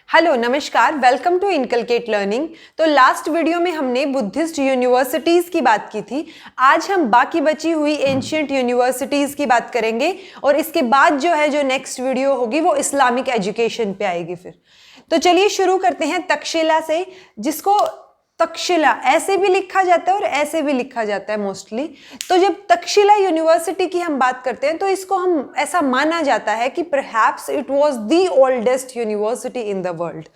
Hello नमस्कार, welcome to inculcate learning. तो last video में हमने बुद्धिस्ट यूनिवर्सिटीज़ की बात की थी। आज हम बाकी बची हुई एंशियंट यूनिवर्सिटीज़ की बात करेंगे और इसके बाद जो नेक्स्ट वीडियो होगी वो इस्लामिक एजुकेशन पे आएगी। फिर तो चलिए शुरू करते हैं तक्षशिला से, जिसको तक्षशिला ऐसे भी लिखा जाता है और ऐसे भी लिखा जाता है मोस्टली। तो जब तक्षशिला यूनिवर्सिटी की हम बात करते हैं तो इसको हम ऐसा माना जाता है कि perhaps it was the oldest university in the world.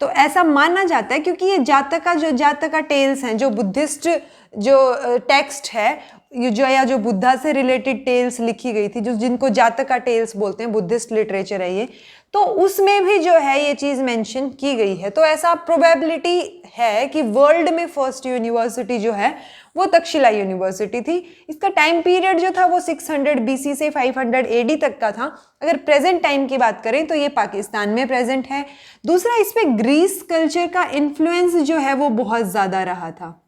तो ऐसा माना जाता है क्योंकि ये जातका टेल्स हैं, जो बुद्धिस्ट जो टेक्स्ट है जो बुद्धा से रिलेटेड टेल्स लिखी गई थी, जो जिनको जातका टेल्स बोलते हैं, बुद्धिस्ट लिटरेचर है ये, तो उसमें भी ये चीज़ मेंशन की गई है। तो ऐसा प्रोबेबिलिटी है कि वर्ल्ड में फर्स्ट यूनिवर्सिटी जो है वो तक्षशिला यूनिवर्सिटी थी। इसका टाइम पीरियड जो था वो 600 BC से 500 AD तक का था। अगर प्रेजेंट टाइम की बात करें तो ये पाकिस्तान में प्रेजेंट है। दूसरा, इस पे ग्रीस कल्चर का इन्फ्लुएंस जो है वो बहुत ज़्यादा रहा था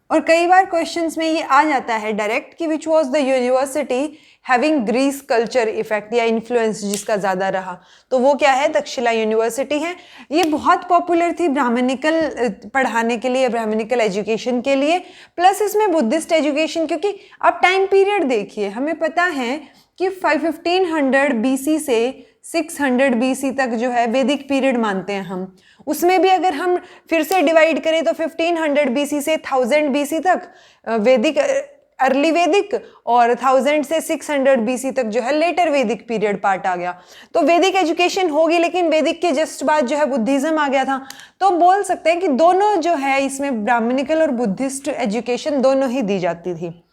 और कई बार क्वेश्चंस में ये आ जाता है डायरेक्ट कि which was the university having Greece culture effect या इन्फ्लुएंस जिसका ज़्यादा रहा, तो वो क्या है? तक्षशिला यूनिवर्सिटी है। ये बहुत पॉपुलर थी ब्राह्मणिकल पढ़ाने के लिए, ब्राह्मणिकल एजुकेशन के लिए, प्लस इसमें बुद्धिस्ट एजुकेशन। क्योंकि आप टाइम पीरियड देखिए, हमें पता है कि 1500 BC से 600 BC तक वैदिक पीरियड मानते हैं हम। उसमें भी अगर हम फिर से डिवाइड करें तो 1500 BC से 1000 BC तक वैदिक, अर्ली वैदिक, और 1000 से 600 BC तक लेटर वैदिक पीरियड पार्ट आ गया। तो वैदिक एजुकेशन होगी, लेकिन वैदिक के जस्ट बाद बुद्धिज्म आ गया था। तो बोल सकते हैं कि दोनों इसमें ब्राह्मणिकल और बुद्धिस्ट एजुकेशन दोनों ही दी जाती थी।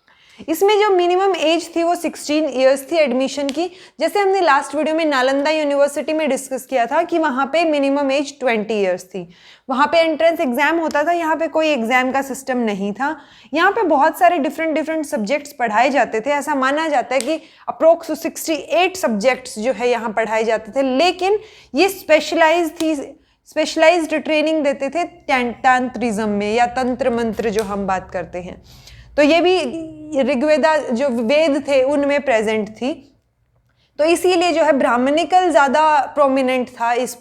इसमें जो मिनिमम एज थी वो 16 इयर्स थी एडमिशन की। जैसे हमने लास्ट वीडियो में नालंदा यूनिवर्सिटी में डिस्कस किया था कि वहाँ पे मिनिमम एज 20 इयर्स थी। वहाँ पे एंट्रेंस एग्जाम होता था, यहाँ पे कोई एग्जाम का सिस्टम नहीं था। यहाँ पे बहुत सारे डिफरेंट सब्जेक्ट्स पढ़ाए जाते थे। ऐसा माना जाता है कि अप्रोक्स 68 सब्जेक्ट्स यहाँ पढ़ाए जाते थे, लेकिन ये स्पेशलाइज्ड ट्रेनिंग देते थे तंत्रिज्म में, या तंत्र मंत्र जो हम बात करते हैं। तो ये भी ऋग्वेदा जो वेद थे उनमें प्रेजेंट थी। तो इसीलिए ब्राह्मणिकल ज़्यादा प्रोमिनेंट था इस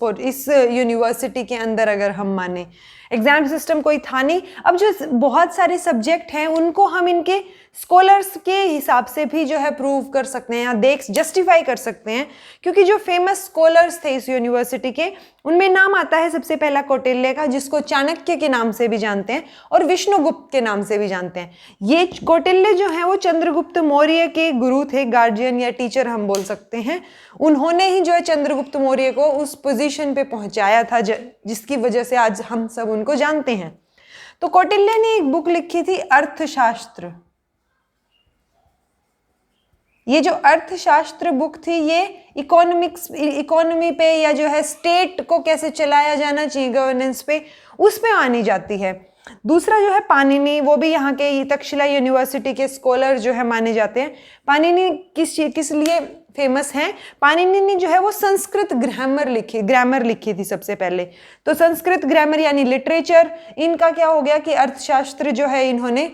यूनिवर्सिटी के अंदर। अगर हम माने एग्जाम सिस्टम कोई था नहीं। अब जो बहुत सारे सब्जेक्ट हैं उनको हम इनके स्कॉलर्स के हिसाब से भी प्रूव कर सकते हैं या जस्टिफाई कर सकते हैं, क्योंकि जो फेमस स्कॉलर्स थे इस यूनिवर्सिटी के, उनमें नाम आता है सबसे पहला कौटिल्य का, जिसको चाणक्य के नाम से भी जानते हैं और विष्णुगुप्त के नाम से भी जानते हैं। ये कौटिल्य वो चंद्रगुप्त मौर्य के गुरु थे, गार्जियन या टीचर हम बोल सकते हैं। उन्होंने ही चंद्रगुप्त मौर्य को उस पोजीशन पे पहुंचाया था जिसकी वजह से आज हम सब उनको जानते हैं। तो कौटिल्य ने एक बुक लिखी थी, अर्थशास्त्र। ये जो अर्थशास्त्र बुक थी ये इकोनॉमी पे या स्टेट को कैसे चलाया जाना चाहिए, गवर्नेंस पे, उस पे मानी जाती है। दूसरा पाणिनि, वो भी यहाँ के तक्षशिला यूनिवर्सिटी के स्कॉलर माने जाते हैं। पाणिनि किस लिए फेमस हैं? पाणिनि ने वो संस्कृत ग्रामर लिखी थी सबसे पहले। तो संस्कृत ग्रामर यानी लिटरेचर, इनका क्या हो गया कि अर्थशास्त्र इन्होंने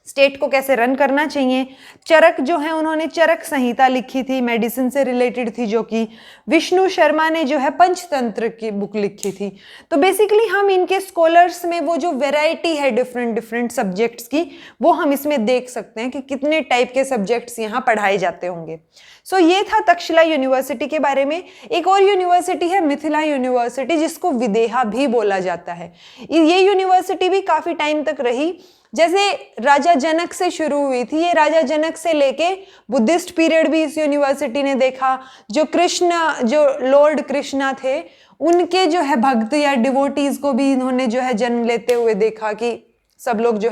स्टेट को कैसे रन करना चाहिए। चरक उन्होंने चरक संहिता लिखी थी, मेडिसिन से रिलेटेड थी, जो कि विष्णु शर्मा ने पंचतंत्र की बुक लिखी थी। तो बेसिकली हम इनके स्कॉलर्स में वो जो वैरायटी है डिफरेंट सब्जेक्ट्स की, वो हम इसमें देख सकते हैं कि कितने टाइप के सब्जेक्ट्स यहाँ पढ़ाए जाते होंगे। सो ये था तक्षशिला यूनिवर्सिटी के बारे में। एक और यूनिवर्सिटी है मिथिला यूनिवर्सिटी, जिसको विदेहा भी बोला जाता है। ये यूनिवर्सिटी भी काफ़ी टाइम तक रही। जैसे राजा जनक से शुरू हुई थी, ये राजा जनक से लेके बुद्धिस्ट पीरियड भी इस यूनिवर्सिटी ने देखा। जो लॉर्ड कृष्णा थे, उनके भक्त या डिवोटीज को भी इन्होंने जन्म लेते हुए देखा कि सब लोग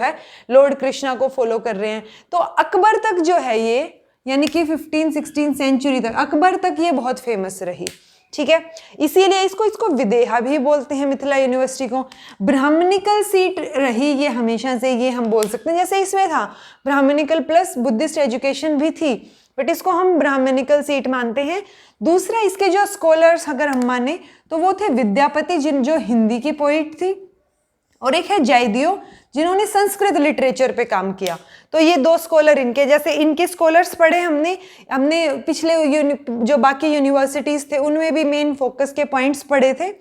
लॉर्ड कृष्णा को फॉलो कर रहे हैं। तो अकबर तक ये यानी कि 15-16 सेंचुरी तक, अकबर तक ये बहुत फेमस रही। ठीक है, इसीलिए इसको विदेहा भी बोलते हैं, मिथिला यूनिवर्सिटी को। ब्राह्मणिकल सीट रही ये हमेशा से, ये हम बोल सकते हैं। जैसे इसमें था ब्राह्मणिकल प्लस बुद्धिस्ट एजुकेशन भी थी, बट इसको हम ब्राह्मणिकल सीट मानते हैं। दूसरा, इसके जो स्कॉलर्स अगर हम माने तो वो थे विद्यापति, जो हिंदी की पोइट थी, और एक है जयदेव जिन्होंने संस्कृत लिटरेचर पे काम किया। तो ये 2 स्कॉलर इनके, जैसे इनके स्कॉलर्स पढ़े हमने पिछले जो बाकी यूनिवर्सिटीज़ थे उनमें भी मेन फोकस के पॉइंट्स पढ़े थे।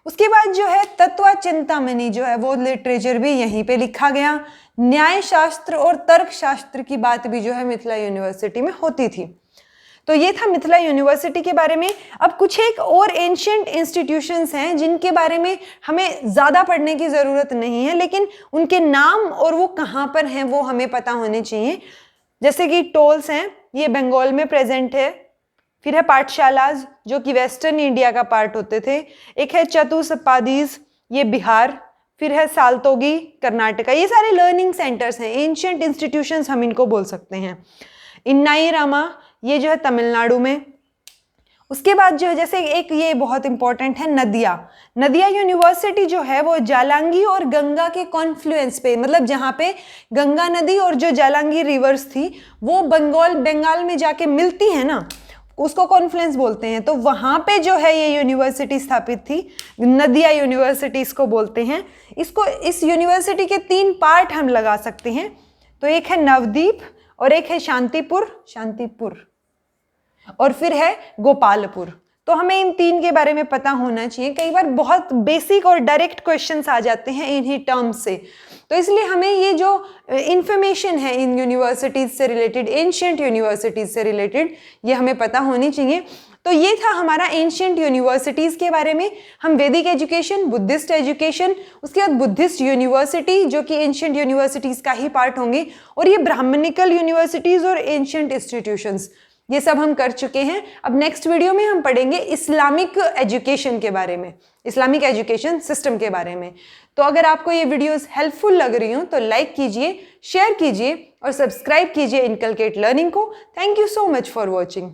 उसके बाद जो है तत्व चिंतामणि जो है वो लिटरेचर भी यहीं पे लिखा गया। न्याय शास्त्र और तर्क शास्त्र की बात भी जो है मिथिला यूनिवर्सिटी में होती थी। तो ये था मिथिला यूनिवर्सिटी के बारे में। अब कुछ एक और एंशिएंट इंस्टीट्यूशंस हैं जिनके बारे में हमें ज़्यादा पढ़ने की ज़रूरत नहीं है, लेकिन उनके नाम और वो कहाँ पर हैं वो हमें पता होने चाहिए। जैसे कि टोल्स हैं, ये बंगाल में प्रेजेंट है। फिर है पाठशालाज जो कि वेस्टर्न इंडिया का पार्ट होते थे। एक है चतुसपादीज, ये बिहार। फिर है सालतोगी, कर्नाटका। ये सारे लर्निंग सेंटर्स हैं, एंशिएंट इंस्टीट्यूशंस हम इनको बोल सकते हैं। इन्नाई रामा, ये जो है तमिलनाडु में। उसके बाद जो है जैसे एक ये बहुत इंपॉर्टेंट है नदिया यूनिवर्सिटी जो है वो जालांगी और गंगा के कॉन्फ्लुएंस पे, मतलब जहाँ पे गंगा नदी और जो जालांगी रिवर्स थी वो बंगाल में जाके मिलती है ना, उसको कॉन्फ्लुएंस बोलते हैं। तो वहाँ पे जो है ये यूनिवर्सिटी स्थापित थी, नदिया यूनिवर्सिटी इसको बोलते हैं। इस यूनिवर्सिटी के 3 पार्ट हम लगा सकते हैं। तो एक है नवदीप और एक है शांतिपुर और फिर है गोपालपुर। तो हमें इन 3 के बारे में पता होना चाहिए। कई बार बहुत बेसिक और डायरेक्ट क्वेश्चंस आ जाते हैं इन्हीं टर्म्स से, तो इसलिए हमें ये जो इंफॉर्मेशन है इन यूनिवर्सिटीज़ से रिलेटेड, एंशिएंट यूनिवर्सिटीज़ से रिलेटेड, ये हमें पता होनी चाहिए। तो ये था हमारा एंशिएंट यूनिवर्सिटीज़ के बारे में। हम वैदिक एजुकेशन, बुद्धिस्ट एजुकेशन, उसके बाद बुद्धिस्ट यूनिवर्सिटी जो कि एंशिएंट यूनिवर्सिटीज़ का ही पार्ट होंगे, और ये ब्राह्मणिकल यूनिवर्सिटीज़ और एंशिएंट इंस्टीट्यूशंस, ये सब हम कर चुके हैं। अब नेक्स्ट वीडियो में हम पढ़ेंगे इस्लामिक एजुकेशन के बारे में, इस्लामिक एजुकेशन सिस्टम के बारे में। तो अगर आपको ये वीडियोस हेल्पफुल लग रही हो तो लाइक कीजिए, शेयर कीजिए और सब्सक्राइब कीजिए इनकलकेट लर्निंग को। Thank you so much for watching.